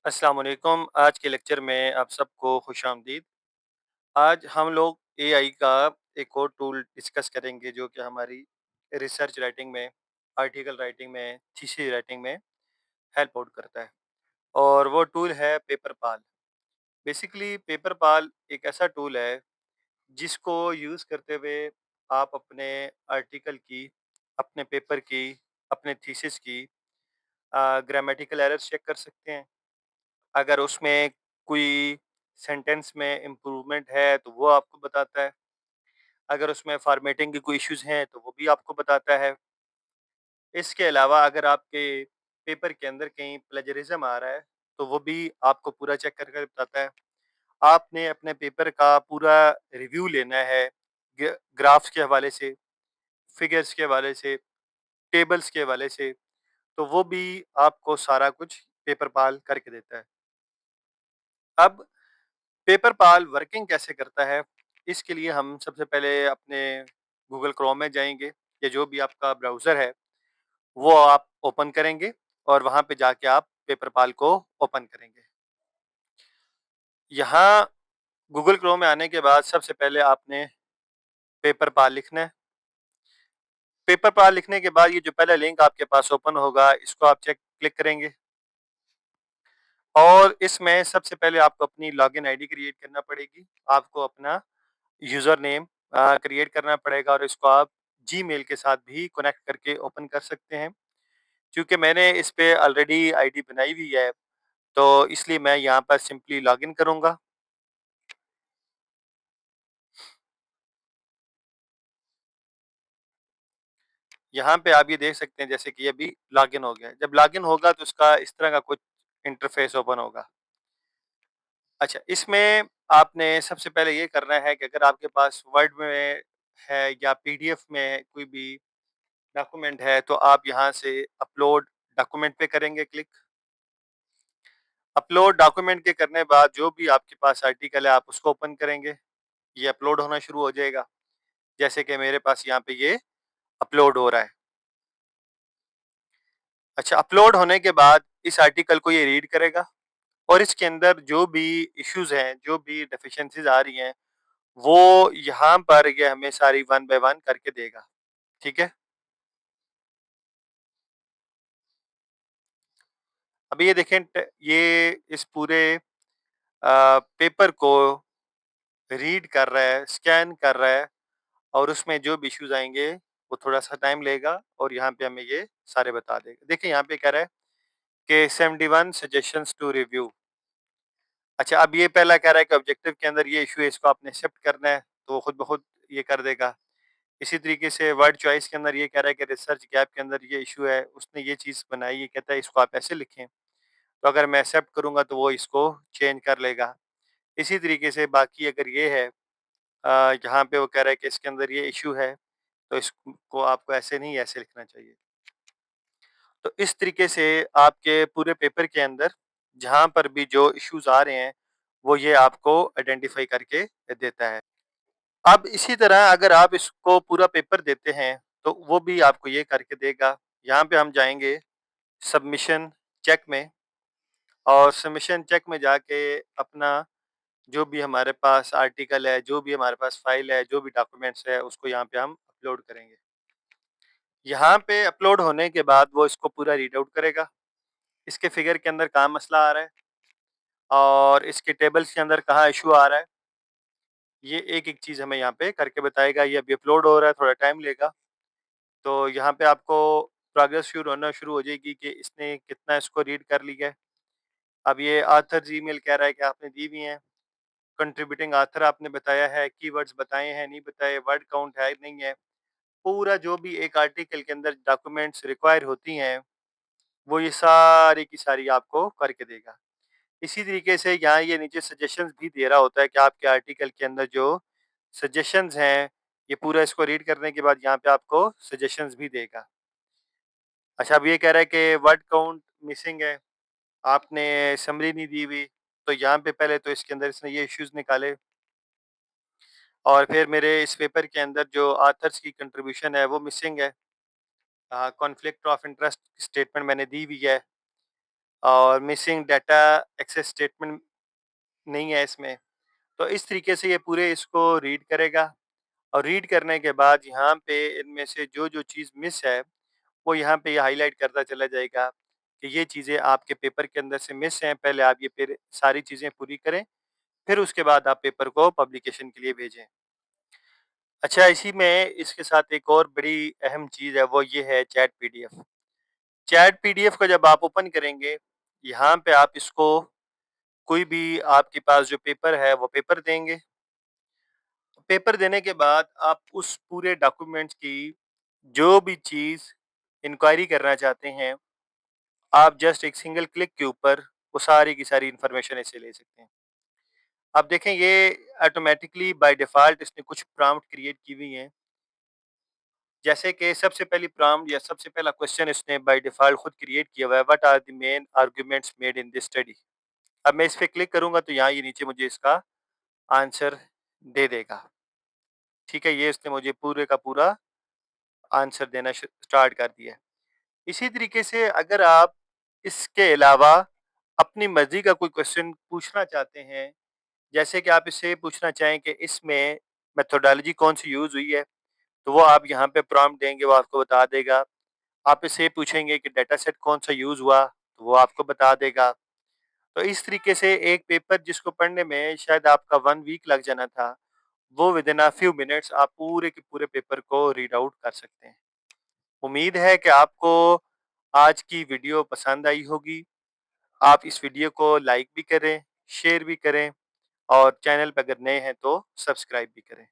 अस्सलाम वालेकुम। आज के लेक्चर में आप सबको खुशामदीद। आज हम लोग एआई का एक और टूल डिस्कस करेंगे जो कि हमारी रिसर्च राइटिंग में, आर्टिकल राइटिंग में, थीसिस राइटिंग में हेल्प आउट करता है और वो टूल है पेपरपाल। बेसिकली पेपरपाल एक ऐसा टूल है जिसको यूज़ करते हुए आप अपने आर्टिकल की, अपने पेपर की, अपने थीसिस की ग्रामेटिकल एरर्स चेक कर सकते हैं। अगर उसमें कोई सेंटेंस में इम्प्रूवमेंट है तो वो आपको बताता है। अगर उसमें फ़ॉर्मेटिंग के कोई इश्यूज़ हैं तो वो भी आपको बताता है। इसके अलावा अगर आपके पेपर के अंदर कहीं प्लेजरिज़्म आ रहा है तो वो भी आपको पूरा चेक करके बताता है। आपने अपने पेपर का पूरा रिव्यू लेना है ग्राफ्स के हवाले से, फिगर्स के हवाले से, टेबल्स के हवाले से, तो वो भी आपको सारा कुछ पेपरपाल करके देता है। अब पेपरपाल वर्किंग कैसे करता है, इसके लिए हम सबसे पहले अपने गूगल क्रोम में जाएँगे या जो भी आपका ब्राउज़र है, वो आप ओपन करेंगे और वहाँ पे जाके आप पेपरपाल को ओपन करेंगे। यहाँ गूगल क्रोम में आने के बाद सबसे पहले आपने पेपरपाल लिखना है। पेपरपाल लिखने के बाद ये जो पहला लिंक आपके पास ओपन होगा, इसको आप चेक क्लिक करेंगे और इसमें सबसे पहले आपको अपनी लॉगिन आईडी क्रिएट करना पड़ेगी। आपको अपना यूज़र नेम क्रिएट करना पड़ेगा और इसको आप जीमेल के साथ भी कनेक्ट करके ओपन कर सकते हैं। क्योंकि मैंने इस पे ऑलरेडी आईडी बनाई हुई है, तो इसलिए मैं यहाँ पर सिंपली लॉगिन करूँगा। यहाँ पे आप ये देख सकते हैं जैसे कि अभी लॉगिन हो गया है। जब लॉगिन होगा तो उसका इस तरह का कुछ इंटरफ़ेस ओपन होगा। अच्छा, इसमें आपने सबसे पहले ये करना है कि अगर आपके पास वर्ड में है या पीडीएफ में कोई भी डॉक्यूमेंट है, तो आप यहाँ से अपलोड डॉक्यूमेंट पे करेंगे क्लिक। अपलोड डॉक्यूमेंट के करने बाद जो भी आपके पास आर्टिकल है आप उसको ओपन करेंगे, ये अपलोड होना शुरू हो जाएगा। जैसे कि मेरे पास यहाँ पे ये अपलोड हो रहा है। अच्छा, अपलोड होने के बाद इस आर्टिकल को ये रीड करेगा और इसके अंदर जो भी इश्यूज़ हैं, जो भी डेफिशिएंसीज़ आ रही हैं, वो यहाँ पर ये हमें सारी वन बाय वन करके देगा। ठीक है? अभी ये देखें ये इस पूरे पेपर को रीड कर रहा है, स्कैन कर रहा है और उसमें जो भी इश्यूज़ आएँगे, वो थोड़ा-सा टाइम लेगा और यहाँ पे हमें ये सारे बता देगा। देखिए यहाँ पे कह रहा है कि 71 सजेशंस टू रिव्यू। अच्छा, अब ये पहला कह रहा है कि ऑब्जेक्टिव के अंदर ये इश्यू है, इसको आपने एक्सेप्ट करना है, तो वो खुद ब खुद ये कर देगा। इसी तरीके से वर्ड चॉइस के अंदर ये कह रहा है कि रिसर्च गैप के अंदर ये इश्यू है, उसने ये चीज़ बनाई, ये कहता है इसको आप ऐसे लिखें। तो अगर मैं एक्सेप्ट करूँगा तो वो इसको चेंज कर लेगा। इसी तरीके से बाकी अगर ये है यहाँ पे वो कह रहा है कि इसके अंदर ये इश्यू है, तो इसको आपको ऐसे नहीं ऐसे लिखना चाहिए। तो इस तरीके से आपके पूरे पेपर के अंदर जहाँ पर भी जो इश्यूज़ आ रहे हैं, वो ये आपको आइडेंटिफ़ाई करके देता है। अब इसी तरह अगर आप इसको पूरा पेपर देते हैं, तो वो भी आपको ये करके देगा। यहाँ पे हम जाएँगे सबमिशन चेक में और सबमिशन चेक में जाके अपना जो भी हमारे पास आर्टिकल है, जो भी हमारे पास फ़ाइल है, जो भी डॉक्यूमेंट्स है, उसको यहाँ पे हम अपलोड करेंगे। यहाँ पे अपलोड होने के बाद वो इसको पूरा रीड आउट करेगा। इसके फिगर के अंदर कहाँ मसला आ रहा है और इसके टेबल्स के अंदर कहाँ इश्यू आ रहा है, ये एक-एक चीज़ हमें यहाँ पे करके बताएगा। ये अभी अपलोड हो रहा है, थोड़ा टाइम लेगा। तो यहाँ पे आपको प्रोग्रेस शुरू हो जाएगी कि इसने कितना इसको रीड कर लिया है। अब ये ऑथर्स ईमेल कह रहा है कि आपने दी हुई हैं। कंट्रीब्यूटिंग ऑथर आपने बताया है, कीवर्ड्स बताए हैं, नहीं बताए, वर्ड काउंट है, नहीं है। पूरा जो भी एक आर्टिकल के अंदर डॉक्यूमेंट्स रिक्वायर होती हैं, वो ये सारी की सारी आपको करके देगा। इसी तरीके से यहाँ ये नीचे सजेशंस भी दे रहा होता है कि आपके आर्टिकल के अंदर जो सजेशंस हैं, ये पूरा इसको रीड करने के बाद यहाँ पे आपको सजेशंस भी देगा। अच्छा, अब ये कह रहा है कि वर्ड काउंट मिसिंग है, आपने समरी नहीं दी हुई, तो यहाँ पे पहले तो इसके अंदर इसने ये इश्यूज़ निकाले और फिर मेरे इस पेपर के अंदर जो ऑथर्स की कंट्रीब्यूशन है वो मिसिंग है। कॉन्फ्लिक्ट ऑफ इंटरेस्ट स्टेटमेंट मैंने दी हुई है। और मिसिंग डाटा एक्सेस स्टेटमेंट नहीं है इसमें। तो इस तरीके से ये पूरे इसको रीड करेगा और रीड करने के बाद यहाँ पे इनमें से जो-जो चीज़ मिस है, वो यहाँ पे ये हाइलाइट करता चला जाएगा कि ये चीज़ें आपके पेपर के अंदर से मिस हैं, पहले आप ये फिर सारी चीज़ें पूरी करें, फिर उसके बाद आप पेपर को पब्लिकेशन के लिए भेजें। अच्छा, इसी में इसके साथ एक और बड़ी अहम चीज़ है, वो ये है चैट पीडीएफ। चैट पीडीएफ को जब आप ओपन करेंगे, यहाँ पे आप इसको कोई भी आपके पास जो पेपर है, वो पेपर देंगे। पेपर देने के बाद आप उस पूरे डॉक्यूमेंट्स की जो भी चीज़ इंक्वायरी करना चाहते हैं, आप जस्ट एक सिंगल क्लिक के ऊपर वो सारी की सारी इन्फॉर्मेशन इससे ले सकते हैं। आप देखें ये ऑटोमैटिकली बाय डिफ़ॉल्ट इसने कुछ प्रॉम्प्ट क्रिएट की हुई हैं। जैसे कि सबसे पहली प्रॉम्प्ट या सबसे पहला क्वेश्चन इसने बाय डिफ़ॉल्ट खुद क्रिएट किया हुआ है, what are the main arguments made in this study? अब मैं इस पे क्लिक करूँगा तो यहाँ ये नीचे मुझे इसका आंसर दे देगा। ठीक है, ये इसने मुझे पूरे का पूरा आंसर देना स्टार्ट कर दिया है। इसी तरीके से अगर आप इसके अलावा अपनी मर्ज़ी का कोई क्वेश्चन पूछना चाहते हैं, जैसे कि आप इससे पूछना चाहें कि इसमें मेथोडोलॉजी कौन-सी यूज़ हुई है, तो वो आप यहाँ पे प्रॉम्प्ट देंगे, वो आपको बता देगा। आप इससे पूछेंगे कि डाटा सेट कौन-सा यूज़ हुआ, तो वो आपको बता देगा। तो इस तरीके से एक पेपर जिसको पढ़ने में शायद आपका 1 वीक लग जाना था, वो विदिन अ फ्यू मिनट्स आप पूरे के पूरे पेपर को रीड आउट कर सकते हैं। उम्मीद है कि आपको आज की वीडियो पसंद आई होगी। आप इस वीडियो को लाइक भी करें, शेयर भी करें और चैनल पे अगर नए हैं तो सब्सक्राइब भी करें।